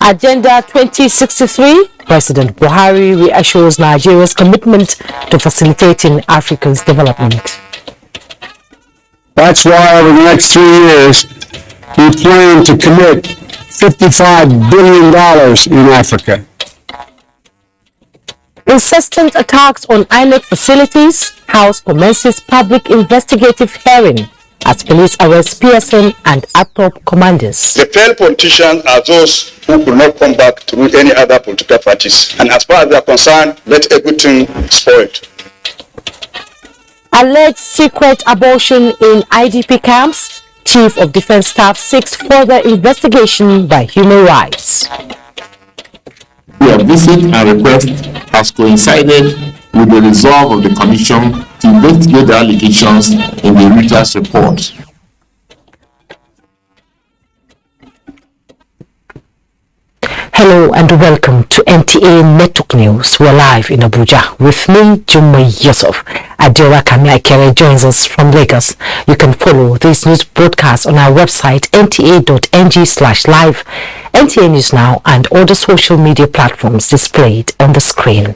Agenda 2063, President Buhari reassures Nigeria's commitment to facilitating Africa's development. That's why over the next 3 years, we plan to commit $55 billion in Africa. Insistent attacks on INEC facilities, House commences public investigative hearing as police arrest PSN and ATOP commanders. The failed politicians are those who could not come back through any other political parties. And as far as they are concerned, let everything spoiled. Alleged secret abortion in IDP camps. Chief of Defense Staff seeks further investigation by Human Rights. Your visit and request has coincided with the resolve of the Commission to investigate the allegations in the Reuters report. Hello and welcome to NTA Network News. We're live in Abuja with me, Jummai Yusuf. Adira Kamiakere joins us from Lagos. You can follow this news broadcast on our website nta.ng/live, NTA News Now, and all the social media platforms displayed on the screen.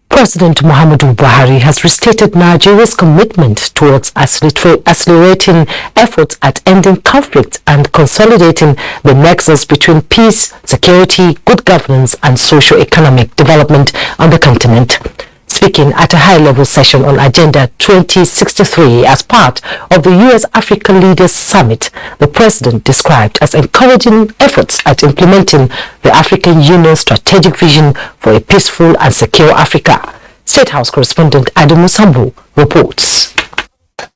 President Muhammadu Buhari has restated Nigeria's commitment towards accelerating efforts at ending conflict and consolidating the nexus between peace, security, good governance, and socio-economic development on the continent. Speaking at a high-level session on Agenda 2063 as part of the U.S.-Africa Leaders Summit, the president described as encouraging efforts at implementing the African Union's strategic vision for a peaceful and secure Africa. State House correspondent Adamu Sambu reports.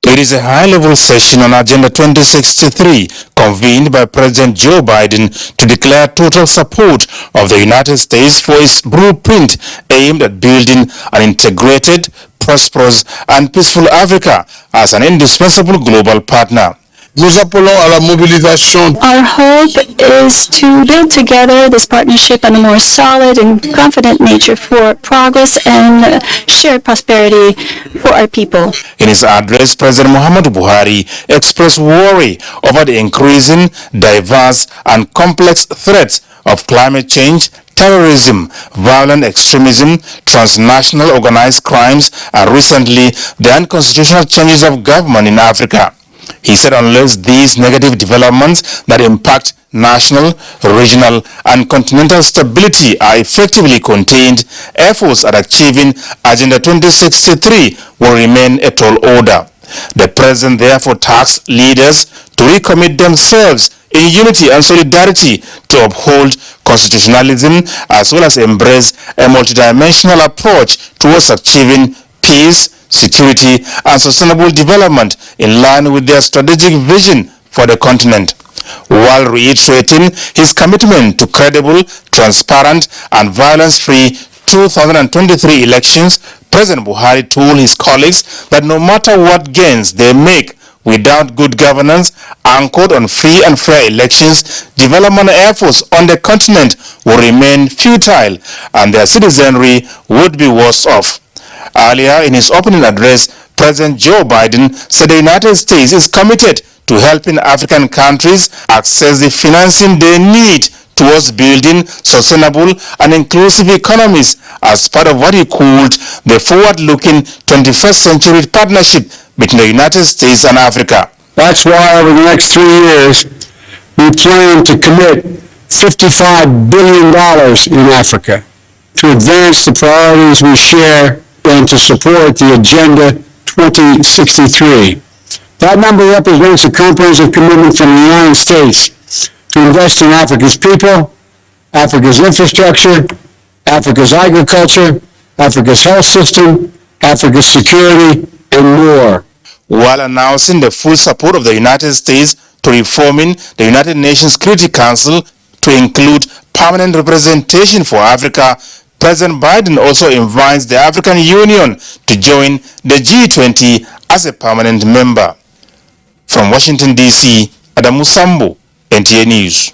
It is a high-level session on Agenda 2063 convened by President Joe Biden to declare total support of the United States for its blueprint aimed at building an integrated, prosperous and peaceful Africa as an indispensable global partner. Nous appelons à la mobilisation. Our hope is to build together this partnership on a more solid and confident nature for progress and shared prosperity for our people. In his address, President Muhammadu Buhari expressed worry over the increasing, diverse and complex threats of climate change, terrorism, violent extremism, transnational organized crimes, and recently the unconstitutional changes of government in Africa. He said unless these negative developments that impact national, regional, and continental stability are effectively contained, efforts at achieving Agenda 2063 will remain a tall order. The president therefore tasked leaders to recommit themselves in unity and solidarity to uphold constitutionalism as well as embrace a multidimensional approach towards achieving peace, security and sustainable development in line with their strategic vision for the continent. While reiterating his commitment to credible, transparent and violence-free 2023 elections, President Buhari told his colleagues that no matter what gains they make without good governance anchored on free and fair elections, development efforts on the continent will remain futile and their citizenry would be worse off. Earlier in his opening address, President Joe Biden said the United States is committed to helping African countries access the financing they need towards building sustainable and inclusive economies as part of what he called the forward-looking 21st century partnership between the United States and Africa. That's why over the next 3 years, we plan to commit $55 billion in Africa to advance the priorities we share and to support the Agenda 2063. That number represents a comprehensive commitment from the United States to invest in Africa's people, Africa's infrastructure, Africa's agriculture, Africa's health system, Africa's security, and more. While announcing the full support of the United States to reforming the United Nations Security Council to include permanent representation for Africa, President Biden also invites the African Union to join the G20 as a permanent member. From Washington, D.C., Adamu Sambu, NTA News.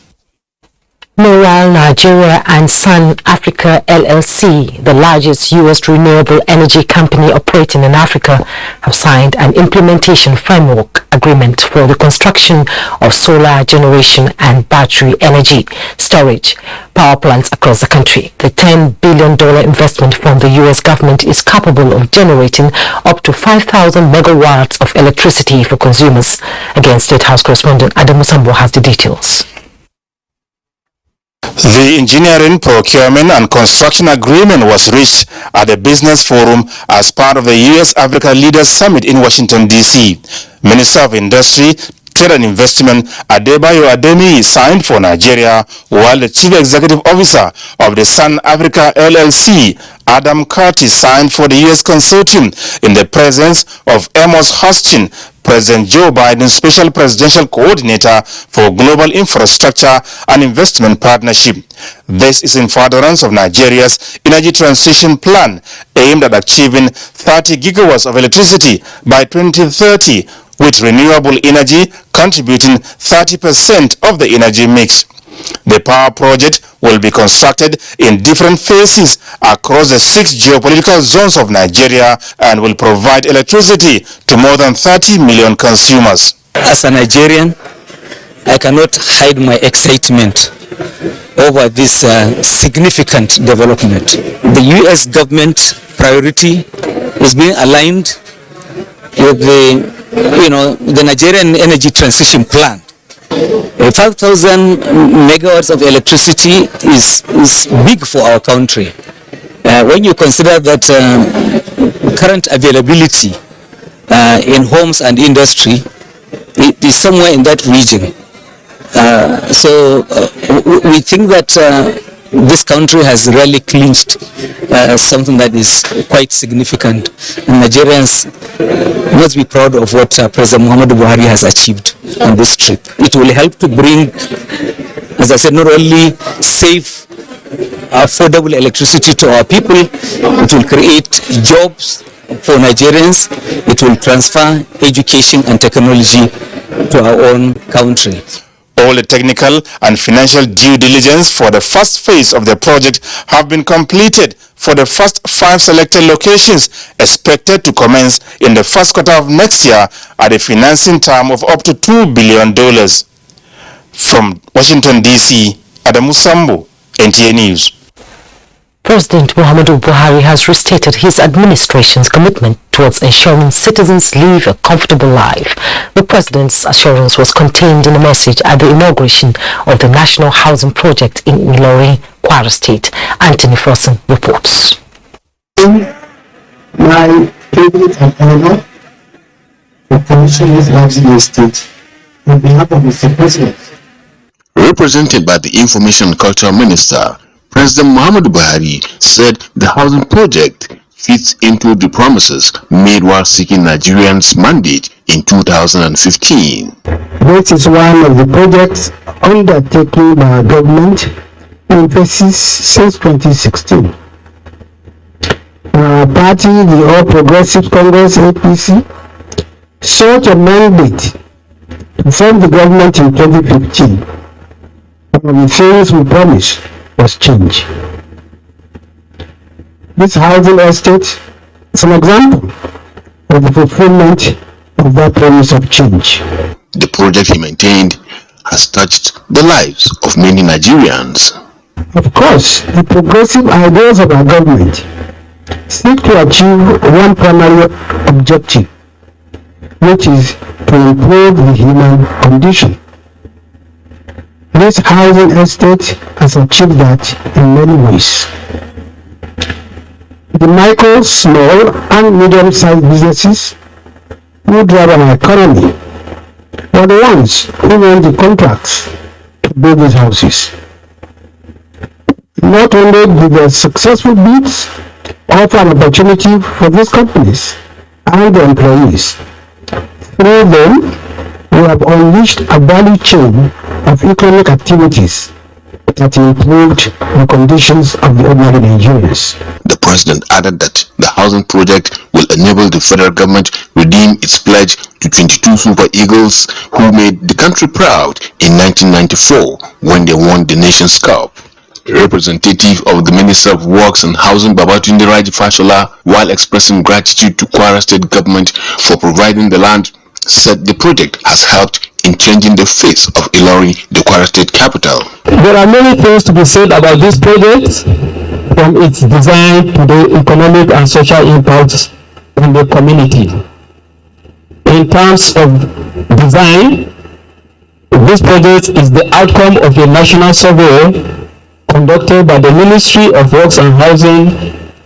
Meanwhile, Nigeria and Sun Africa LLC, the largest U.S. renewable energy company operating in Africa, have signed an implementation framework agreement for the construction of solar generation and battery energy storage power plants across the country. The $10 billion investment from the U.S. government is capable of generating up to 5,000 megawatts of electricity for consumers. Again, State House correspondent Adam Musambo has the details. The engineering, procurement and construction agreement was reached at the Business Forum as part of the U.S.-Africa Leaders Summit in Washington, D.C. Minister of Industry, Trade and Investment Adebayo Adeni signed for Nigeria, while the Chief Executive Officer of the Sun Africa LLC, Adam Curtis, signed for the U.S. consortium in the presence of Amos Hochstein, President Joe Biden's Special Presidential Coordinator for Global Infrastructure and Investment Partnership. This is in furtherance of Nigeria's energy transition plan aimed at achieving 30 gigawatts of electricity by 2030, with renewable energy contributing 30% of the energy mix. The power project will be constructed in different phases across the 6 geopolitical zones of Nigeria and will provide electricity to more than 30 million consumers. As a Nigerian, I cannot hide my excitement over this significant development. The U.S. government priority is being aligned with the Nigerian energy transition plan. 5,000 megawatts of electricity is big for our country. When you consider that current availability in homes and industry, it is somewhere in that region. So we think that this country has really clinched something that is quite significant. And Nigerians must be proud of what President Muhammadu Buhari has achieved on this trip. It will help to bring, as I said, not only safe, affordable electricity to our people, it will create jobs for Nigerians, it will transfer education and technology to our own country. All the technical and financial due diligence for the first phase of the project have been completed for the first 5 selected locations, expected to commence in the first quarter of next year at a financing term of up to $2 billion. From Washington, D.C., Adamu Sambo, NTA News. President Muhammadu Buhari has restated his administration's commitment towards ensuring citizens live a comfortable life. The president's assurance was contained in a message at the inauguration of the National Housing Project in Ilorin, Kwara State. Anthony Frossen reports. My privilege and honor for Commissioners Housing Estate on behalf of Mr. President. Represented by the Information and Culture Minister, President Muhammadu Buhari said the housing project fits into the promises made while seeking Nigerians' mandate in 2015. This is one of the projects undertaken by our government in phases since 2016. Our party, the All Progressive Congress (APC), sought a mandate to form the government in 2015. One of the things we promised was change. This housing estate is an example of the fulfillment of that promise of change. The project, he maintained, has touched the lives of many Nigerians. Of course, the progressive ideas of our government seek to achieve one primary objective, which is to improve the human condition. This housing estate has achieved that in many ways. The micro, small and medium-sized businesses who drive our economy are the ones who won the contracts to build these houses. Not only did the successful bids offer an opportunity for these companies and their employees, through them we have unleashed a value chain of economic activities that improved the conditions of the ordinary Nigerians. The president added that the housing project will enable the federal government redeem its pledge to 22 Super Eagles who made the country proud in 1994 when they won the Nations Cup. Representative of the Minister of Works and Housing Babatunde Raji Fashola, while expressing gratitude to Kwara State government for providing the land, said the project has helped in changing the face of Ilori, the Kwara State capital. There are many things to be said about this project, from its design to the economic and social impacts on the community. In terms of design, this project is the outcome of a national survey conducted by the Ministry of Works and Housing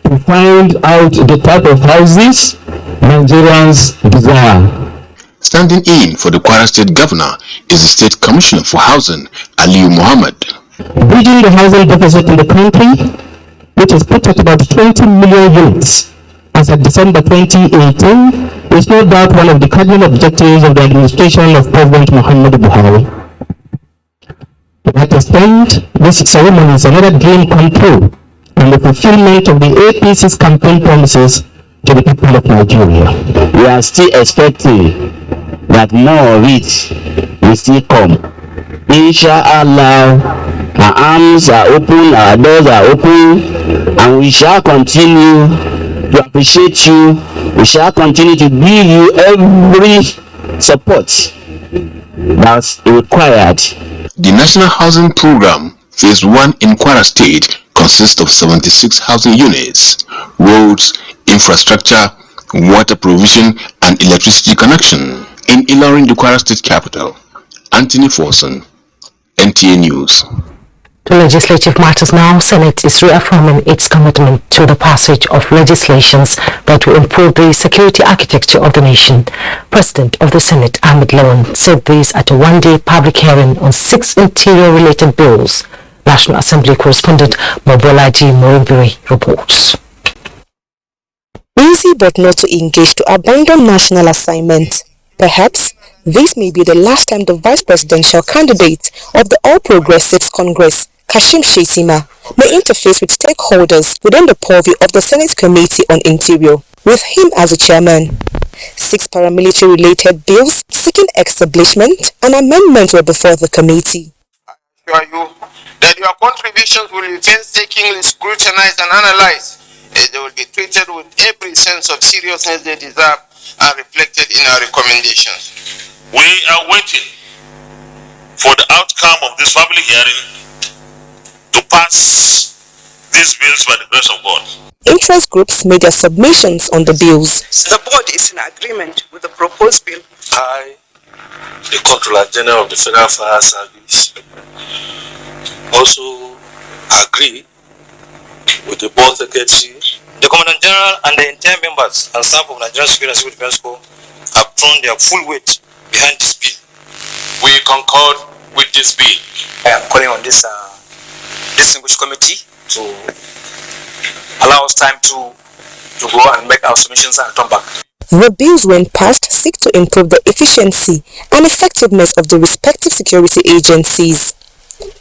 to find out the type of houses Nigerians desire. Standing in for the Kwara State Governor is the State Commissioner for Housing, Aliyu Muhammad. Bridging the housing deficit in the country, which is put at about 20 million units as of December 2018, is no doubt one of the cardinal objectives of the administration of President Muhammadu Buhari. To that extent, this ceremony is another dream come true and the fulfillment of the APC's campaign promises to the people of Nigeria. We are still expecting that more of it will still come. Inshallah, our arms are open, our doors are open, and we shall continue to appreciate you. We shall continue to give you every support that's required. The National Housing Program, Phase 1 in Kwara State, consists of 76 housing units, roads, infrastructure, water provision, and electricity connection. In Ilorin, the Kwara State capital, Anthony Forson, NTA News. To legislative matters now, Senate is reaffirming its commitment to the passage of legislations that will improve the security architecture of the nation. President of the Senate, Ahmed Lawan, said this at a one-day public hearing on 6 interior-related bills. National Assembly correspondent Mobolaji Moribiri reports. Easy but not to engage to abandon national assignment. Perhaps this may be the last time the vice presidential candidate of the All Progressives Congress, Kashim Shettima, may interface with stakeholders within the purview of the Senate Committee on Interior, with him as a chairman. 6 paramilitary-related bills seeking establishment and amendment were before the committee. I assure you that your contributions will be painstakingly scrutinized and analyzed, as they will be treated with every sense of seriousness they deserve and reflected in our recommendations. We are waiting for the outcome of this public hearing to pass these bills by the grace of God. Interest groups made their submissions on the bills. The board is in agreement with the proposed bill. I, the Controller General of the Federal Fire Service, also agree with the board secretary. The Commandant General and the entire members and staff of Nigerian Security and Civil Defense Corps have thrown their full weight behind this bill. We concord with this bill. I am calling on this distinguished committee to allow us time to go and make our submissions and come back. The bills, when passed, seek to improve the efficiency and effectiveness of the respective security agencies.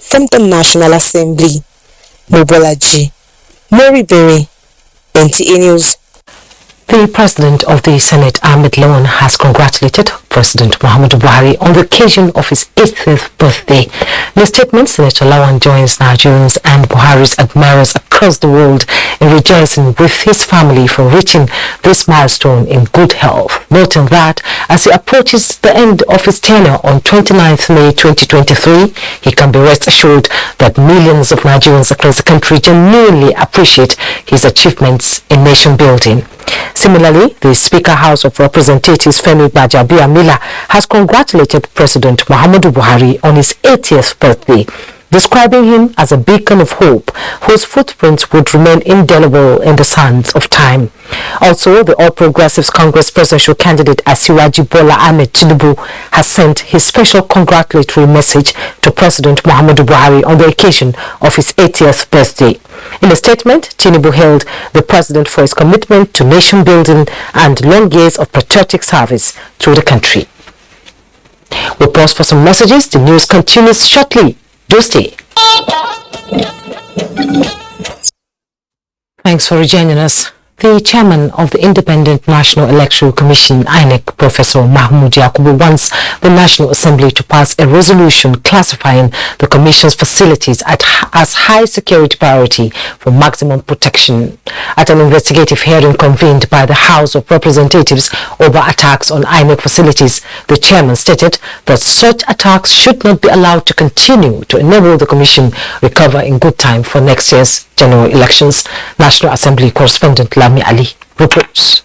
From the National Assembly, Mobolaji Moribiri, NTA News. The President of the Senate, Ahmed Lawan, has congratulated President Muhammadu Buhari on the occasion of his 80th birthday. In a statement, Senator Lawan joins Nigerians and Buhari's admirers across the world in rejoicing with his family for reaching this milestone in good health, noting that as he approaches the end of his tenure on 29th May 2023, he can be rest assured that millions of Nigerians across the country genuinely appreciate his achievements in nation building. Similarly, the Speaker House of Representatives Femi Gbajabiamila has congratulated President Muhammadu Buhari on his 80th birthday, describing him as a beacon of hope whose footprints would remain indelible in the sands of time. Also, the All Progressives Congress presidential candidate Asiwaju Bola Ahmed Tinubu has sent his special congratulatory message to President Muhammadu Buhari on the occasion of his 80th birthday. In a statement, Tinubu hailed the president for his commitment to nation building and long years of patriotic service to the country. We'll pause for some messages. The news continues shortly. Do stay. Thanks for rejoining us. The chairman of the Independent National Electoral Commission, INEC, Professor Mahmoud Yakubu, wants the National Assembly to pass a resolution classifying the Commission's facilities as high security priority for maximum protection. At an investigative hearing convened by the House of Representatives over attacks on INEC facilities, the chairman stated that such attacks should not be allowed to continue to enable the Commission recover in good time for next year's general elections. National Assembly correspondent Lami Ali reports.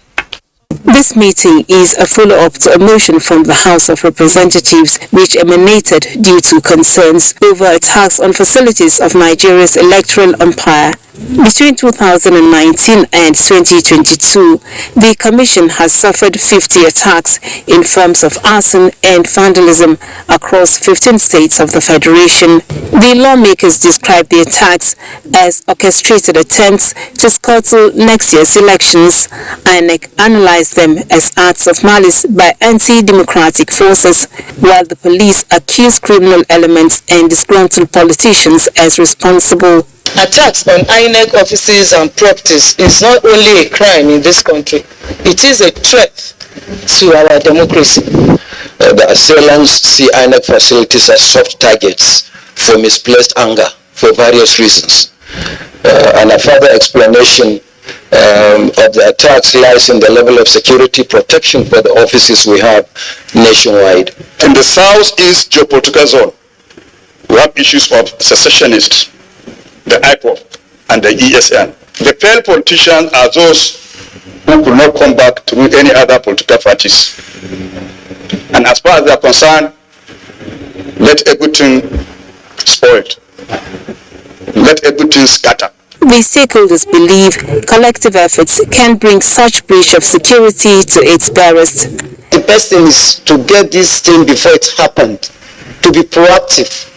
This meeting is a follow-up to a motion from the House of Representatives which emanated due to concerns over attacks on facilities of Nigeria's electoral umpire. Between 2019 and 2022, the Commission has suffered 50 attacks in forms of arson and vandalism across 15 states of the Federation. The lawmakers described the attacks as orchestrated attempts to scuttle next year's elections. INEC analyzed them as acts of malice by anti-democratic forces, while the police accused criminal elements and disgruntled politicians as responsible. Attacks on INEC offices and properties is not only a crime in this country, it is a threat to our democracy. The assailants see INEC facilities as soft targets for misplaced anger for various reasons. And a further explanation of the attacks lies in the level of security protection for the offices we have nationwide. In the southeast geopolitical zone, we have issues of secessionists, the IPOP and the ESN. The failed politicians are those who could not come back through any other political parties. And as far as they are concerned, let everything spoil. Let everything scatter. The stakeholders believe collective efforts can bring such breach of security to its barest. The best thing is to get this thing before it happened, to be proactive.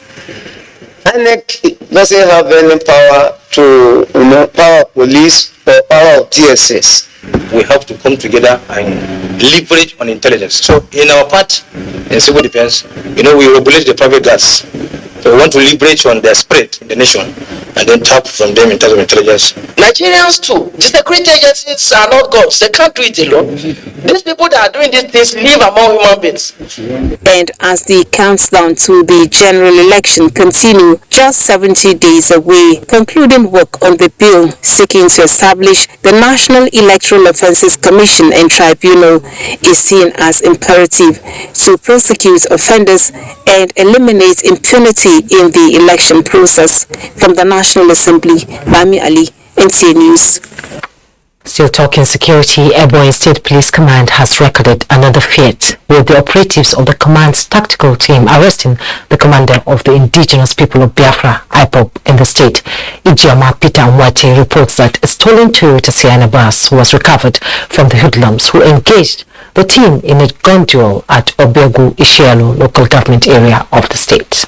INEC doesn't have any power to, power of police or power of DSS. We have to come together and leverage on intelligence. So in our part, in civil defense, we regulate the private guards. So we want to leverage on their spread in the nation and then tap from them in terms of intelligence. Nigerians too, the security agencies are not gods, they can't do it alone. These people that are doing these things live among human beings. And as the countdown to the general election continue, just 70 days away, concluding work on the bill seeking to establish the National Electoral Offences Commission and Tribunal is seen as imperative to prosecute offenders and eliminate impunity in the election process. From the National Assembly, Lami Ali, NTA News. Still talking security, Airborne State Police Command has recorded another feat, with the operatives of the command's tactical team arresting the commander of the indigenous people of Biafra, IPOB, in the state. Ijoma Peter Mwati reports that a stolen Toyota Sienna bus was recovered from the hoodlums who engaged the team in a gun duel at Obegu Ishialo local government area of the state.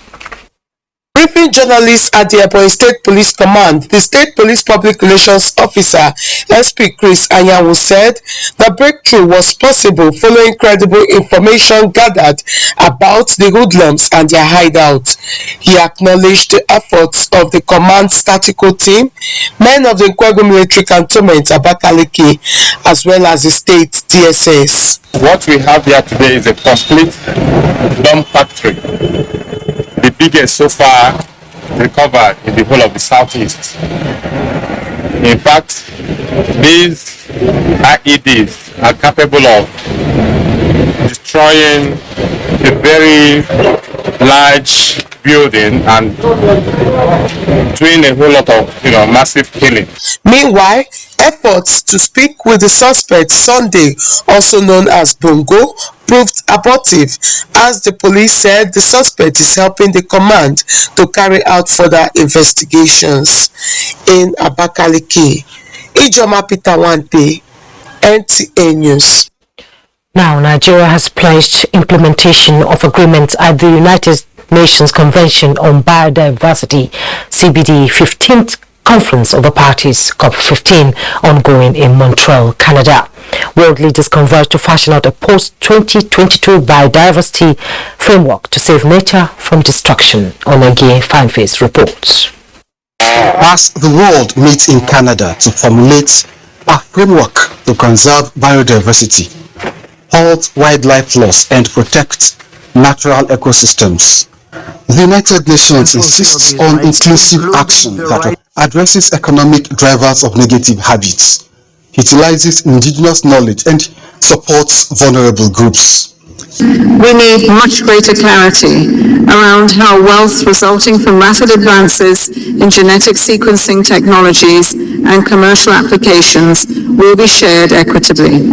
Briefing journalists at the Abuja State Police Command, the State Police Public Relations Officer, SP Chris Anyanwu, said the breakthrough was possible following credible information gathered about the hoodlums and their hideout. He acknowledged the efforts of the command's tactical team, men of the Nkwegu Military Cantonment, Abakaliki, as well as the state DSS. What we have here today is a complete bomb factory, the biggest so far recovered in the whole of the southeast. In fact, these IEDs are capable of destroying a very large building and doing a whole lot of massive killing. Meanwhile, efforts to speak with the suspect Sunday, also known as Bongo, proved abortive, as the police said the suspect is helping the command to carry out further investigations. In Abakaliki, Ijoma Peter Wante, NTA News. Now, Nigeria has pledged implementation of agreements at the United Nations Convention on Biodiversity, CBD 15th Conference of the Parties, COP15, ongoing in Montreal, Canada. World leaders converge to fashion out a post-2022 biodiversity framework to save nature from destruction. Onegi Fanface reports. As the world meets in Canada to formulate a framework to conserve biodiversity, halt wildlife loss and protect natural ecosystems, the United Nations insists on inclusive action that addresses economic drivers of negative habits, utilizes indigenous knowledge, and supports vulnerable groups. We need much greater clarity around how wealth resulting from rapid advances in genetic sequencing technologies and commercial applications will be shared equitably.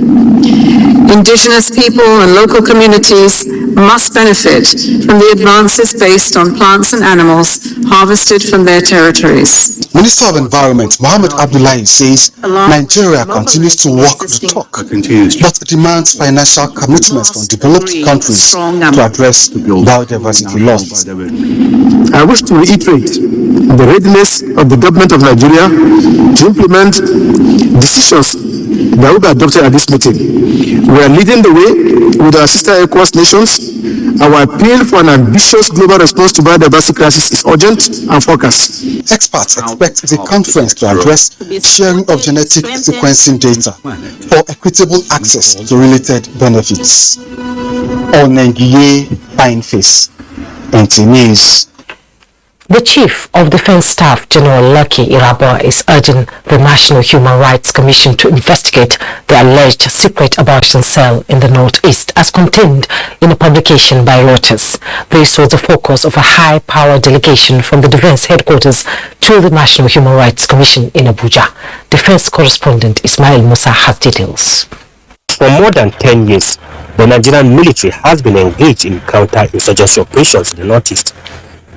Indigenous people and local communities must benefit from the advances based on plants and animals harvested from their territories. Minister of Environment Mohammed Abdullahi says Nigeria continues to walk the talk, but demands financial commitments from developed countries to address biodiversity loss. I wish to reiterate the readiness of the government of Nigeria to implement decisions that will be adopted at this meeting. We are leading the way with our sister ECOWAS nations. Our appeal for an ambitious global response to biodiversity crisis is urgent and focused. Experts expect the conference to address sharing of genetic sequencing data for equitable access to related benefits. Onengiye Pineface, NTNews. The Chief of Defense Staff, General Lucky Irabor, is urging the National Human Rights Commission to investigate the alleged secret abortion cell in the Northeast, as contained in a publication by Reuters. This was the focus of a high-power delegation from the Defense Headquarters to the National Human Rights Commission in Abuja. Defense correspondent Ismail Musa has details. For more than 10 years, the Nigerian military has been engaged in counter-insurgency operations in the Northeast,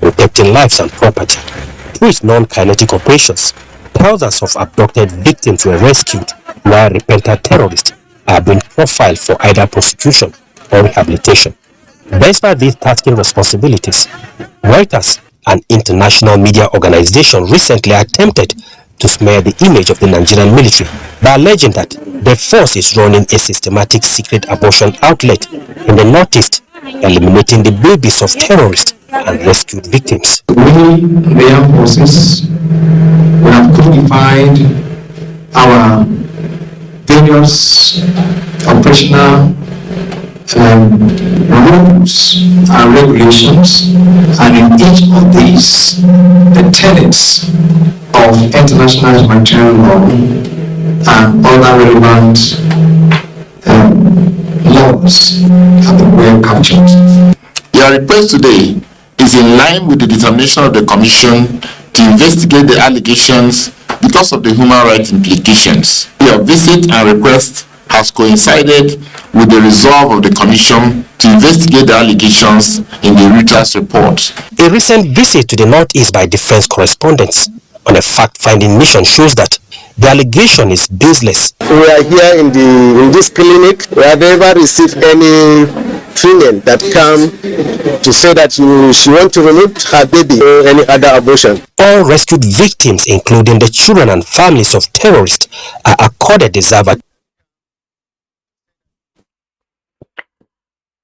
protecting lives and property. Through its non-kinetic operations, thousands of abducted victims were rescued, while repentant terrorists are being profiled for either prosecution or rehabilitation. Despite these tasking responsibilities, Reuters, an international media organization, recently attempted to smear the image of the Nigerian military by alleging that the force is running a systematic secret abortion outlet in the Northeast, eliminating the babies of terrorists and rescued victims. We, the armed forces, we have codified our various operational rules and regulations, and in each of these, the tenets of international humanitarian law and other relevant laws have been well captured. Your request today is in line with the determination of the Commission to investigate the allegations because of the human rights implications. Your visit and request has coincided with the resolve of the Commission to investigate the allegations in the Reuters report. A recent visit to the Northeast by defense correspondents on a fact-finding mission shows that the allegation is baseless. We are here in this clinic. We have never received any female that come to say that she want to remove her baby or any other abortion. All rescued victims, including the children and families of terrorists, are accorded deserved.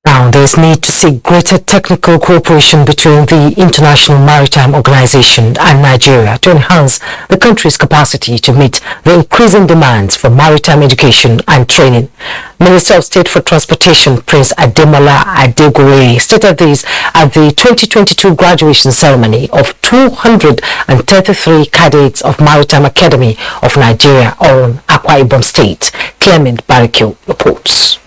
Now, there is need to seek greater technical cooperation between the International Maritime Organization and Nigeria to enhance the country's capacity to meet the increasing demands for maritime education and training. Minister of State for Transportation, Prince Ademola Adegore, stated this at the 2022 graduation ceremony of 233 cadets of Maritime Academy of Nigeria on Akwa Ibom State. Clement Barikio reports.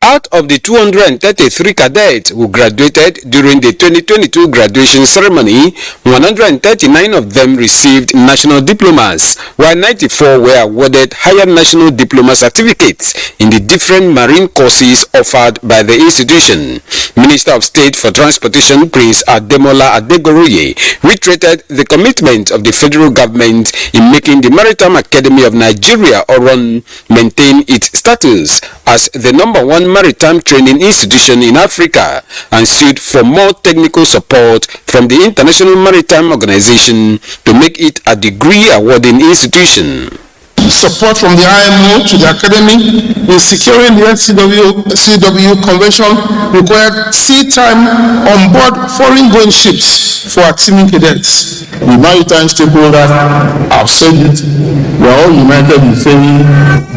Out of the 233 cadets who graduated during the 2022 graduation ceremony, 139 of them received national diplomas, while 94 were awarded higher national diploma certificates in the different marine courses offered by the institution. Minister of State for Transportation, Prince Ademola Adegoroye, reiterated the commitment of the federal government in making the Maritime Academy of Nigeria, Oron, maintain its status as the #1 leading maritime training institution in Africa and sued for more technical support from the International Maritime Organization to make it a degree awarding institution. Support from the IMO to the academy in securing the CW convention required sea time on board foreign-going ships for our teaming cadets. The maritime stakeholders have said it. We are all united in saying,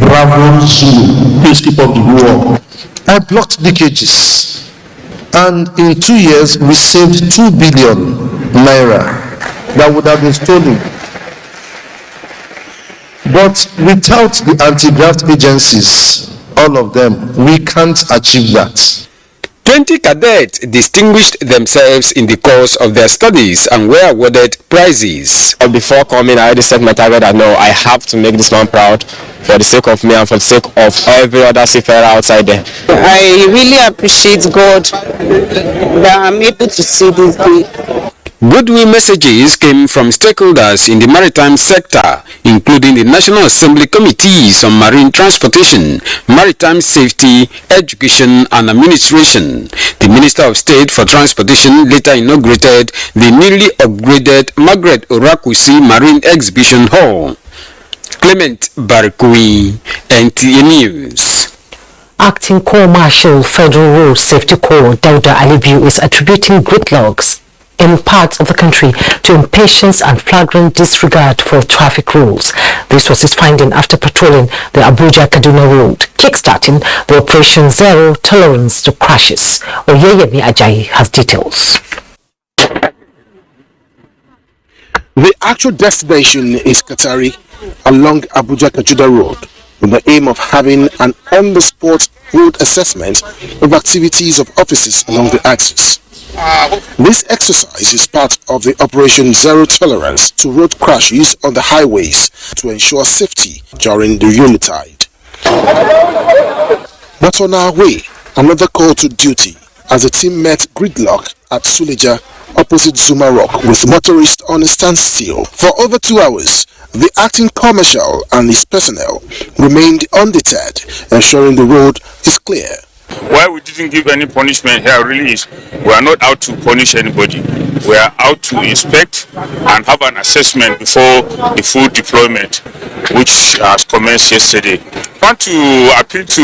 bravo, Zulu. Please keep up the good work. I blocked leakages, and in 2 years we saved 2 billion naira that would have been stolen. But without the anti-graft agencies, all of them, we can't achieve that. 20 cadets distinguished themselves in the course of their studies and were awarded prizes. Before coming, I already set my target that no, I have to make this man proud for the sake of me and for the sake of every other seafarer outside there. I really appreciate God that I'm able to see this day. Goodwill messages came from stakeholders in the maritime sector, including the National Assembly Committees on Marine Transportation, Maritime Safety, Education and Administration. The Minister of State for Transportation later inaugurated the newly upgraded Margaret Orakusi Marine Exhibition Hall. Clement Barikui, NTA News. Acting Corps Marshal Federal Road Safety Corps Dauda Alibiu is attributing gridlocks in parts of the country to impatience and flagrant disregard for traffic rules. This was his finding after patrolling the Abuja-Kaduna road, kickstarting the Operation Zero Tolerance to Crashes. Oyeyemi Ajayi has details. The actual destination is Katari along Abuja-Kaduna road, with the aim of having an on-the-spot road assessment of activities of officers along the axis. This exercise is part of the Operation Zero Tolerance to road crashes on the highways to ensure safety during the Unitide. But on our way, another call to duty as the team met gridlock at Suleja opposite Zuma Rock with motorists on a standstill. For over 2 hours, the acting Corps Marshal and his personnel remained undeterred, ensuring the road is clear. Why we didn't give any punishment here really is we are not out to punish anybody. We are out to inspect and have an assessment before the full deployment, which has commenced yesterday. I want to appeal to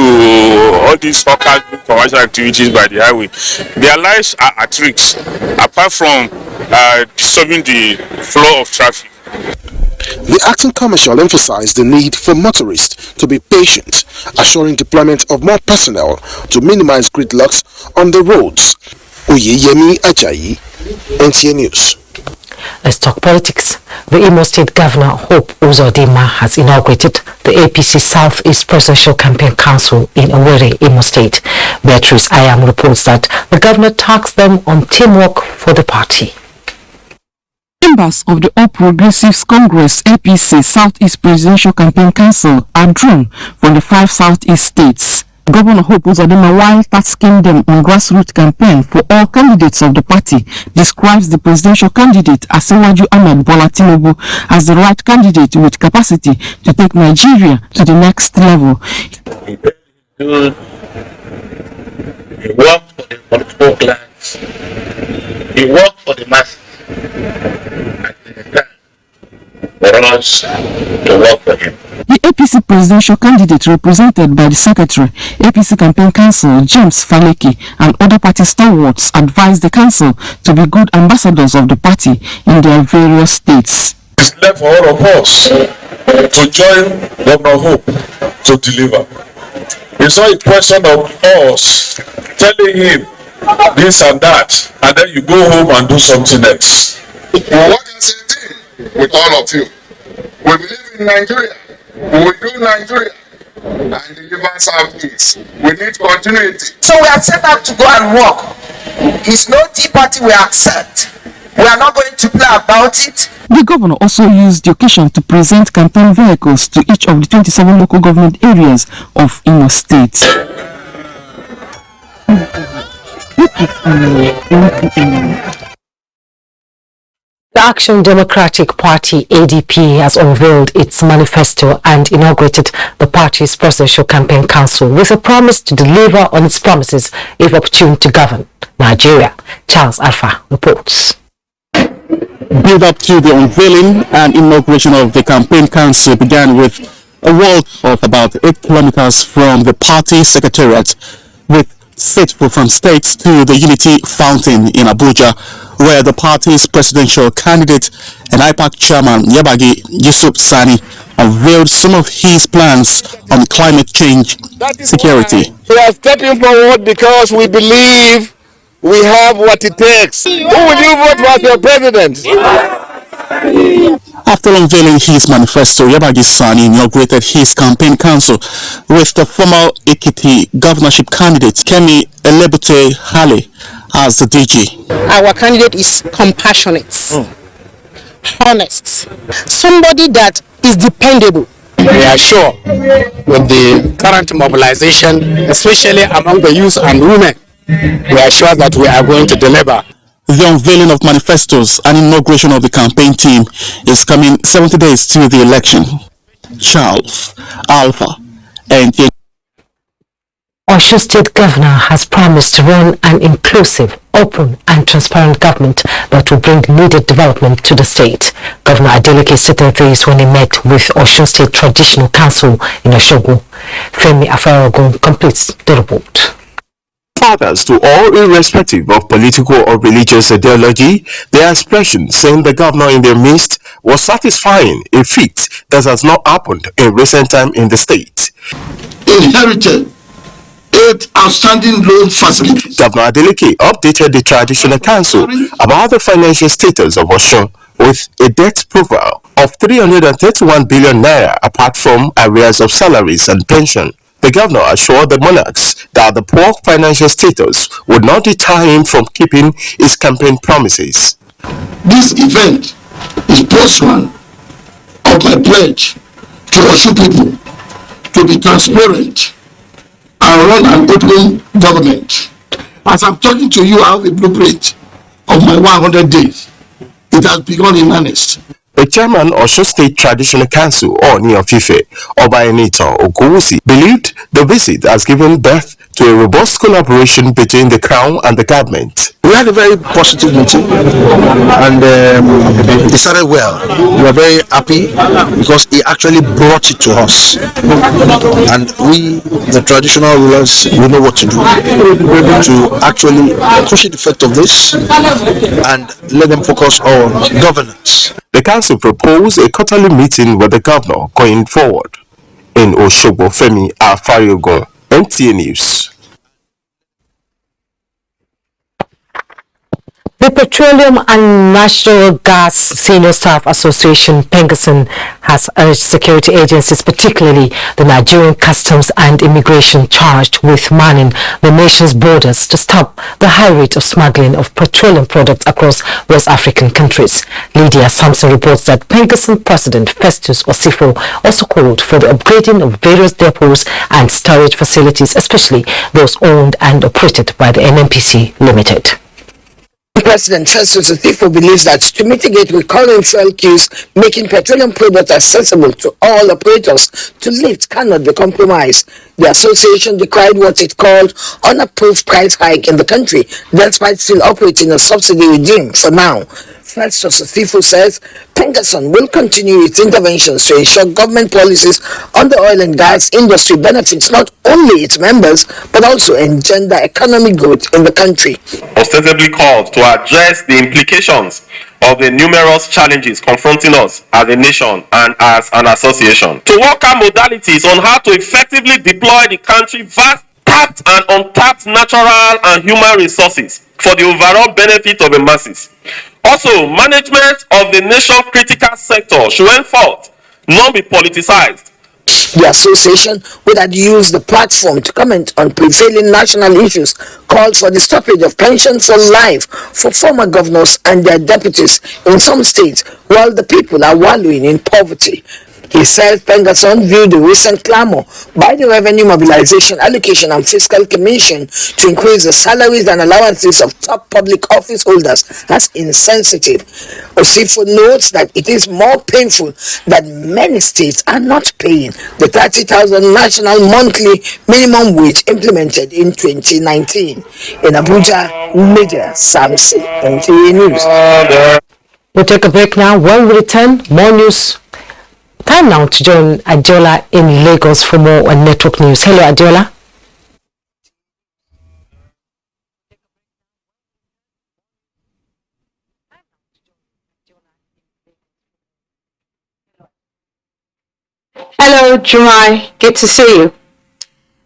all these forecast commercial activities by the highway. Their lives are at risk, apart from disturbing the flow of traffic. The acting Corps Marshal emphasized the need for motorists to be patient, assuring deployment of more personnel to minimize gridlocks on the roads. Oyeyemi Ajayi, NTA News. Let's talk politics. The Imo State Governor Hope Uzodinma has inaugurated the APC Southeast Presidential Campaign Council in Owerri, Imo State. Beatrice Ayam reports that the governor tasked them on teamwork for the party. Members of the All Progressives Congress APC Southeast Presidential Campaign Council are drawn from the 5 Southeast states. Governor Hope Uzodinma, while tasking them on grassroots campaign for all candidates of the party, describes the presidential candidate Asiwaju Ahmed Bola Tinubu as the right candidate with capacity to take Nigeria to the next level. He worked for the political class. He worked for the masses. For us to work for him. The APC presidential candidate, represented by the Secretary, APC Campaign Council, James Faleki, and other party stalwarts, advised the council to be good ambassadors of the party in their various states. It's left for all of us to join Governor Hope to deliver. It's not a question of us telling him this and that, and then you go home and do something else. We're working as a team with all of you. We believe in Nigeria. We will do Nigeria and deliver Southeast. We need continuity. So we are set up to go and work. It's no tea party we accept. We are not going to play about it. The governor also used the occasion to present campaign vehicles to each of the 27 local government areas of Imo State. The Action Democratic Party, ADP, has unveiled its manifesto and inaugurated the party's presidential campaign council with a promise to deliver on its promises if opportune to govern Nigeria. Charles Alpha reports. Build up to the unveiling and inauguration of the campaign council began with a walk of about 8 kilometers from the party secretariat, with faithful from states to the Unity Fountain in Abuja, where the party's presidential candidate and IPAC chairman Yabagi Yusuf Sani unveiled some of his plans on climate change security. We are stepping forward because we believe we have what it takes. Who will you vote for as your president? After unveiling his manifesto, Yabagi Sani inaugurated his campaign council with the former Ekiti governorship candidate Kemi Elebute Hale as the DG. Our candidate is compassionate, honest, somebody that is dependable. We are sure with the current mobilization, especially among the youth and women, we are sure that we are going to deliver. The unveiling of manifestos and inauguration of the campaign team is coming 70 days to the election. Charles Alpha and Osun State Governor has promised to run an inclusive, open and transparent government that will bring needed development to the state. Governor Adeleke stated this when he met with Osun State Traditional Council in Osogbo. Femi Afaragun completes the report. Fathers to all, irrespective of political or religious ideology, their expression saying the governor in their midst was satisfying, a feat that has not happened in recent time in the state. Inherited 8 outstanding loan facilities. Governor Adeleke updated the Traditional Council about the financial status of Osun with a debt profile of 331 billion naira apart from arrears of salaries and pension. The governor assured the monarchs that the poor financial status would not deter him from keeping his campaign promises. This event is pursuant of my pledge to Osun people to be transparent and run an open government. As I'm talking to you, I have a blueprint of my 100 days. It has begun in earnest. The chairman of Osun State Traditional Council, Ooni of Ife, Oba Enitan Ogunwusi, believed the visit has given birth to a robust collaboration between the crown and the government. We had a very positive meeting and it started well. We are very happy because he actually brought it to us. And we, the traditional rulers, we know what to do to actually cushion the effect of this and let them focus on governance. The council proposed a quarterly meeting with the governor going forward. In Osogbo, Femi Afaragun, NTA News. The Petroleum and Natural Gas Senior Staff Association, Pengason, has urged security agencies, particularly the Nigerian Customs and Immigration charged with manning the nation's borders, to stop the high rate of smuggling of petroleum products across West African countries. Lydia Sampson reports that Pengason President Festus Osifo also called for the upgrading of various depots and storage facilities, especially those owned and operated by the NNPC Limited. President Festus Osifo believes that to mitigate recurring fuel queues, making petroleum products accessible to all operators to lift cannot be compromised. The association decried what it called unapproved price hike in the country, despite still operating a subsidy regime for now. Festus Osifo says Pengason will continue its interventions to ensure government policies on the oil and gas industry benefits not only its members but also engender economic growth in the country. Ostensibly called to address the implications of the numerous challenges confronting us as a nation and as an association. To work out modalities on how to effectively deploy the country's vast tapped and untapped natural and human resources for the overall benefit of the masses. Also, management of the nation's critical sector should henceforth not be politicized. The association, which had used the platform to comment on prevailing national issues, called for the stoppage of pension for life for former governors and their deputies in some states, while the people are wallowing in poverty. He said Pengason viewed the recent clamor by the Revenue Mobilization, Allocation and Fiscal Commission to increase the salaries and allowances of top public office holders as insensitive. Osifo notes that it is more painful that many states are not paying the 30,000 national monthly minimum wage implemented in 2019. In Abuja, Major Samson, NTA News. We'll take a break now. When we return, more news. Time now to join Adiola in Lagos for more on network news. Hello, Adiola. Hello, Jummai. Good to see you.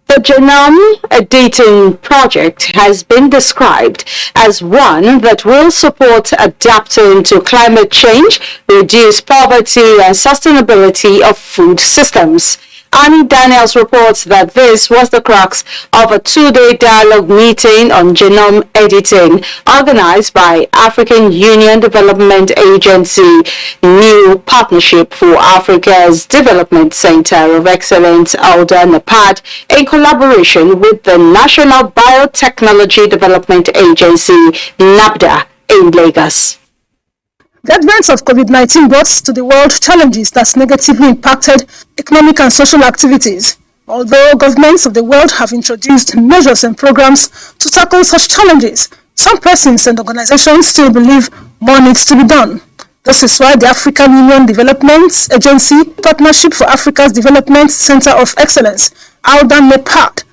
The genome editing project has been described as one that will support adapting to climate change, reduce poverty and sustainability of food systems. Annie Daniels reports that this was the crux of a two-day dialogue meeting on genome editing organized by African Union Development Agency, New Partnership for Africa's Development Center of Excellence, ALDA NEPAD, in collaboration with the National Biotechnology Development Agency, NABDA, in Lagos. The advent of COVID-19 brought to the world challenges that negatively impacted economic and social activities. Although governments of the world have introduced measures and programs to tackle such challenges, some persons and organizations still believe more needs to be done. This is why the African Union Development Agency Partnership for Africa's Development Center of Excellence, ALDA NEPAD,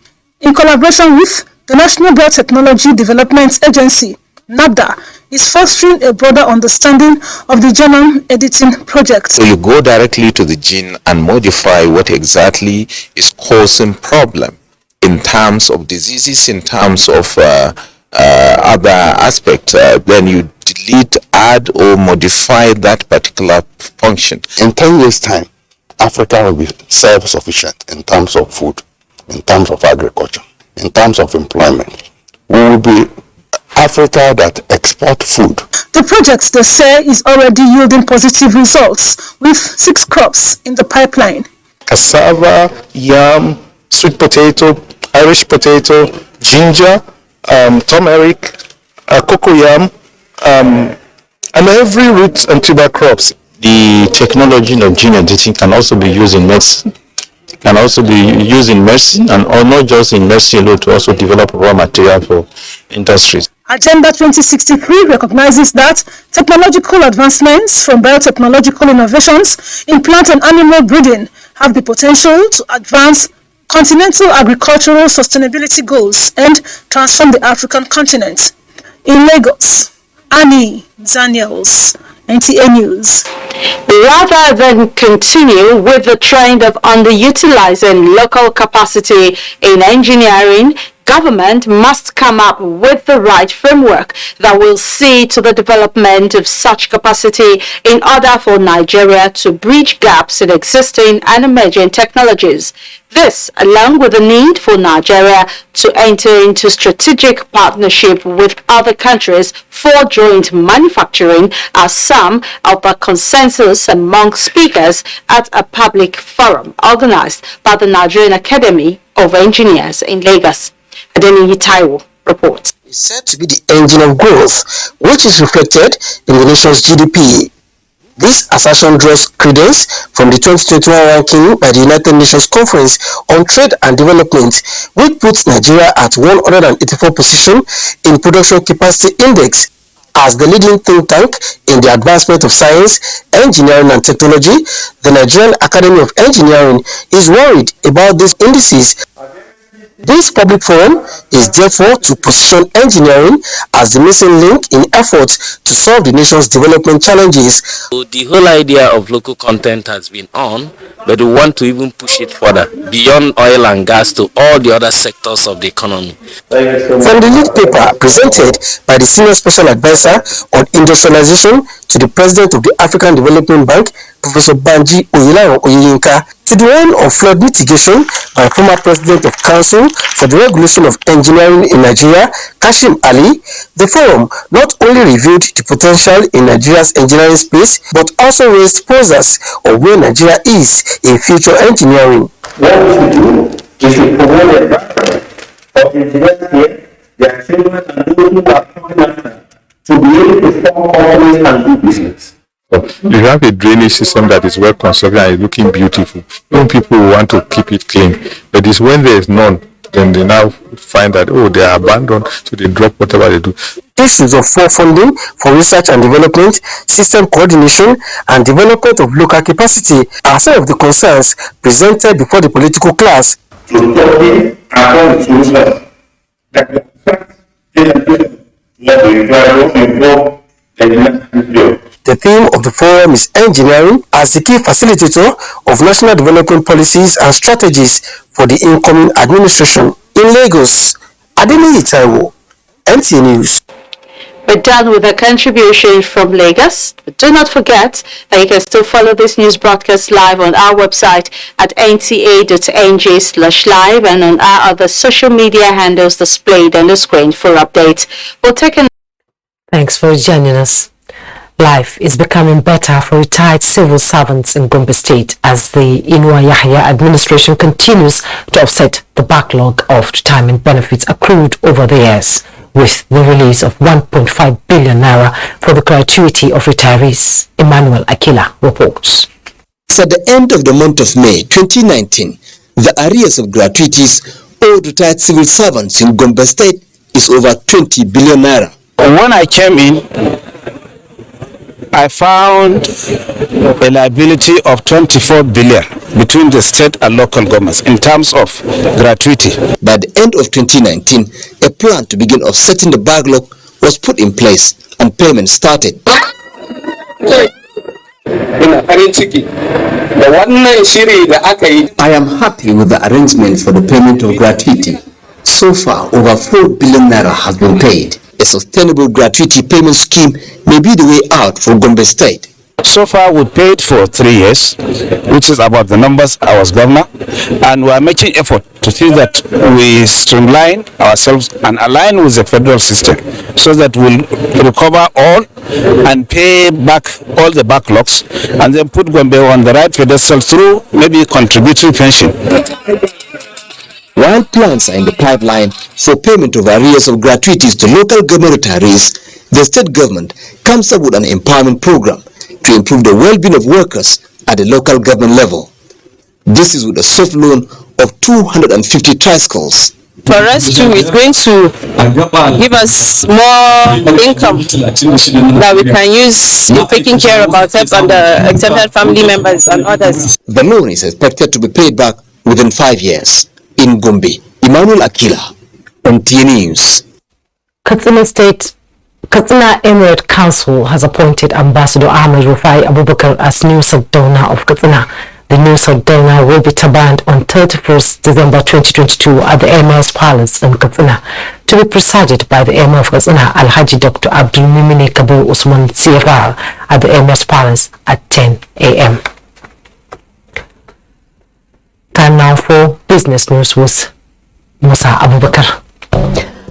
in collaboration with the National Biotechnology Development Agency, NABDA, is fostering a broader understanding of the genome editing project. So you go directly to the gene and modify what exactly is causing problem in terms of diseases, in terms of other aspects. Then you delete, add or modify that particular function. In 10 years' time, Africa will be self-sufficient in terms of food, in terms of agriculture, in terms of employment. We will be Africa that export food. The project, they say, is already yielding positive results with 6 crops in the pipeline. Cassava, yam, sweet potato, Irish potato, ginger, turmeric, cocoyam, and every root and tuber crops. The technology of gene editing can also be used in medicine. Can also be used in medicine, and or not just in medicine alone, to also develop raw material for industries. Agenda 2063 recognizes that technological advancements from biotechnological innovations in plant and animal breeding have the potential to advance continental agricultural sustainability goals and transform the African continent. In Lagos, Annie Daniels, NTA News. Rather than continue with the trend of underutilizing local capacity in engineering, government must come up with the right framework that will see to the development of such capacity in order for Nigeria to bridge gaps in existing and emerging technologies. This, along with the need for Nigeria to enter into strategic partnership with other countries for joint manufacturing, are some of the consensus among speakers at a public forum organized by the Nigerian Academy of Engineers in Lagos. Adeni Taiwo reports. It's said to be the engine of growth, which is reflected in the nation's GDP. This assertion draws credence from the 2021 ranking by the United Nations Conference on Trade and Development, which puts Nigeria at 184th position in Production Capacity Index. As the leading think tank in the advancement of science, engineering and technology, the Nigerian Academy of Engineering is worried about these indices. This public forum is therefore to position engineering as the missing link in efforts to solve the nation's development challenges. So the whole idea of local content has been on, but we want to even push it further beyond oil and gas to all the other sectors of the economy. From the lead paper presented by the Senior Special Advisor on Industrialization, to the president of the African Development Bank, Professor Banji Oyinka, to the one on flood mitigation by former president of Council for the Regulation of Engineering in Nigeria, Kashim Ali. The forum not only reviewed the potential in Nigeria's engineering space, but also raised poses of where Nigeria is in future engineering. What we should do is to promote the environment of engineers here, their children, and those who are coming after to be able to form companies and do business. If you have a drainage system that is well constructed and is looking beautiful, even people want to keep it clean. But it's when there is none, then they now find that, oh, they are abandoned, so they drop whatever they do. Issues of funding for research and development, system coordination, and development of local capacity are some of the concerns presented before the political class. The theme of the forum is engineering as the key facilitator of national development policies and strategies for the incoming administration. In Lagos, Adeniyi Taiwo, NTA News. We're done with the contribution from Lagos. But do not forget that you can still follow this news broadcast live on our website at nta.ng/live and on our other social media handles displayed on the screen for updates. We'll take a... Thanks for joining us. Life is becoming better for retired civil servants in Gombe State as the Inua Yahya administration continues to offset the backlog of retirement benefits accrued over the years, with the release of 1.5 billion naira for the gratuity of retirees. Emmanuel Akila reports. For the end of the month of May 2019, the arrears of gratuities owed retired civil servants in Gombe State is over 20 billion naira. When I came in, I found a liability of 24 billion between the state and local governments in terms of gratuity. By the end of 2019, a plan to begin offsetting the backlog was put in place and payment started. I am happy with the arrangement for the payment of gratuity. So far, over 4 billion naira has been paid. A sustainable gratuity payment scheme may be the way out for Gombe State. So far, we paid for 3 years, which is about the numbers I was governor, and we are making effort to see that we streamline ourselves and align with the federal system so that we'll recover all and pay back all the backlogs and then put Gombe on the right pedestal through maybe contributory pension. While plans are in the pipeline for payment of arrears of gratuities to local government retirees, the state government comes up with an empowerment program to improve the well-being of workers at the local government level. This is with a soft loan of 250 tricycles. For us too, it's going to give us more income that we can use in taking care of ourselves and the extended family members and others. The loan is expected to be paid back within 5 years. In Gombe, Emmanuel Akila, NTA News. Katsina Emirate Council has appointed Ambassador Ahmed Rufai Abubakar as new Sultana of Katsina. The new Sultana will be turbaned on 31st December 2022 at the Emir's Palace in Katsina, to be presided by the Emir of Katsina, Alhaji Dr. Abdul Mimini Kabir Usman CFR, at the Emir's Palace at 10 a.m. Time now for business news with Musa Abubakar.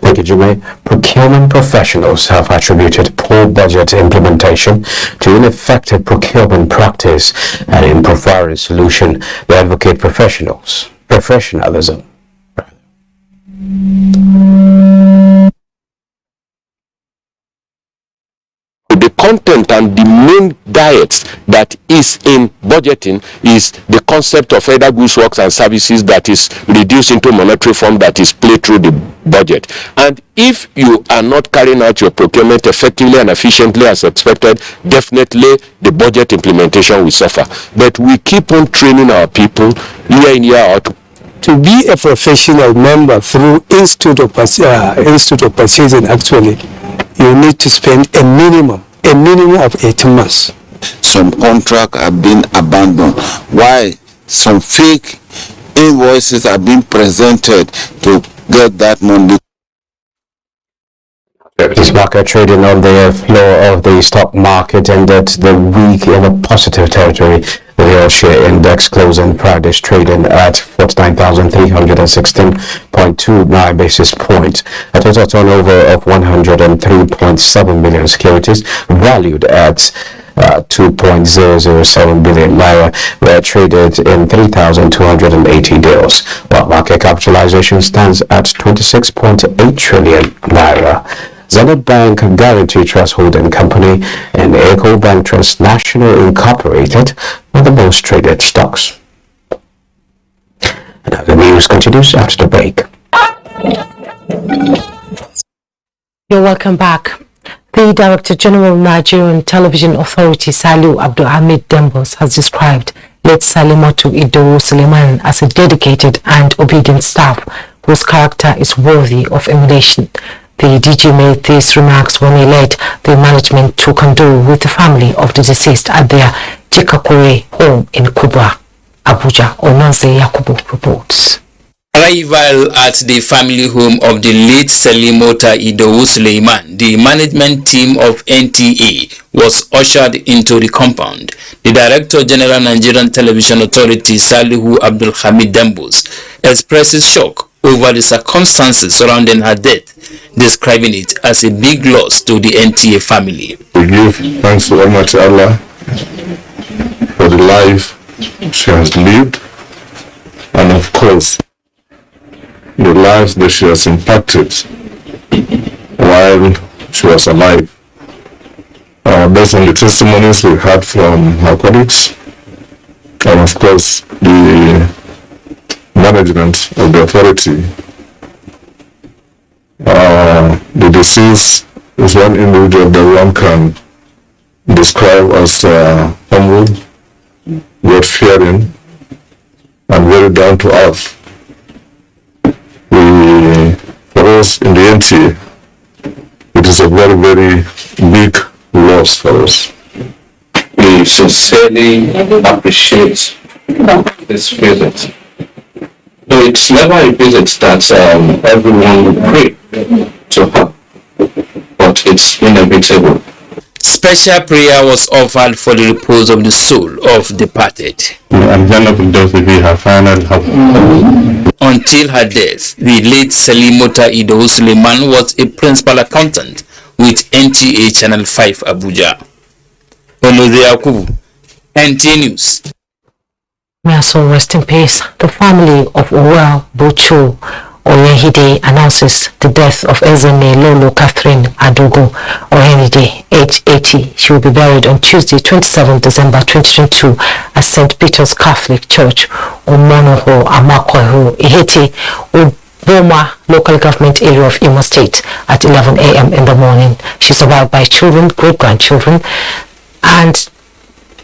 Thank you, Jummai. Procurement professionals have attributed poor budget implementation to ineffective procurement practice and improper solution. They advocate professionalism. The content and the main diet that is in budgeting is the concept of either goods, works and services that is reduced into monetary form that is played through the budget. And if you are not carrying out your procurement effectively and efficiently as expected, definitely the budget implementation will suffer. But we keep on training our people year in, year out. To be a professional member through Institute of Purchasing, actually, you need to spend a minimum of 18 months. Some contracts are being abandoned. Why? Some fake invoices are being presented to get that money. This market trading on the floor of the stock market ended the week in a positive territory. The real share index closing Friday's trading at 49,316.29 basis points. A total turnover of 103.7 million securities valued at 2.007 billion naira were traded in 3,280 deals, while market capitalization stands at 26.8 trillion naira. Zenith Bank Guarantee Trust Holding Company and Eco Bank Trust National Incorporated are the most traded stocks. And the news continues after the break. You're welcome back. The Director General of Nigerian Television Authority, Saliu Abdulhamid Dembos, has described late Salimotu Idowu Suleiman as a dedicated and obedient staff whose character is worthy of emulation. The DG made these remarks when he led the management to condole with the family of the deceased at their Chikakure home in Kubwa, Abuja. Onanze Yakubu reports. Arrival at the family home of the late Salimota Idowu Suleiman, the management team of NTA was ushered into the compound. The Director General Nigerian Television Authority, Salihu Abdulhamid Dembos, expresses shock over the circumstances surrounding her death, describing it as a big loss to the NTA family. We give thanks to Almighty Allah for the life she has lived, and of course the lives that she has impacted while she was alive. Based on the testimonies we had from her colleagues, and of course the management of the authority, the deceased is one individual that one can describe as humble, God-fearing, and very down to earth. For us in the NTA, it is a very, very big loss for us. We sincerely appreciate this visit. Though it's never a visit that everyone would pray to her, but it's inevitable. Special prayer was offered for the repose of the soul of departed. Until her death, the late Salimota Idowu Suleiman was a principal accountant with NTA Channel 5 Abuja. Onode Yakubu, NTA News. May also rest in peace. The family of Uwa Bocho Oyehide announces the death of Ezene Lolo Catherine Adogo Oyehide, age 80. She will be buried on Tuesday, 27 December 2022 at St. Peter's Catholic Church, Omonoho Amakoho, Ihete, Boma local government area of Imo State at 11 a.m. in the morning. She's survived by children, great-grandchildren, and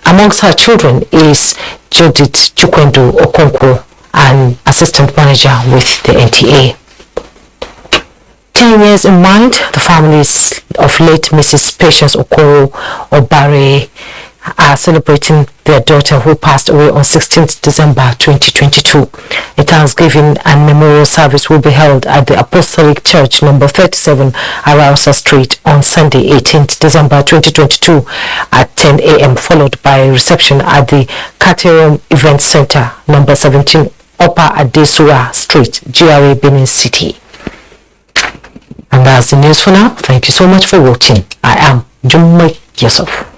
amongst her children is Judith Chukwendo Okonkwo, an assistant manager with the NTA. 10 years in mind, the families of late Mrs. Patience Okoro Obare are celebrating their daughter who passed away on 16th December 2022. A Thanksgiving and memorial service will be held at the Apostolic Church, number 37, Arausa Street, on Sunday, 18th December 2022 at 10 a.m., followed by a reception at the Petroleum Event Center, number 17, Upper Adesua Street, GRA, Benin City. And that's the news for now. Thank you so much for watching. I am Jummai Yusuf.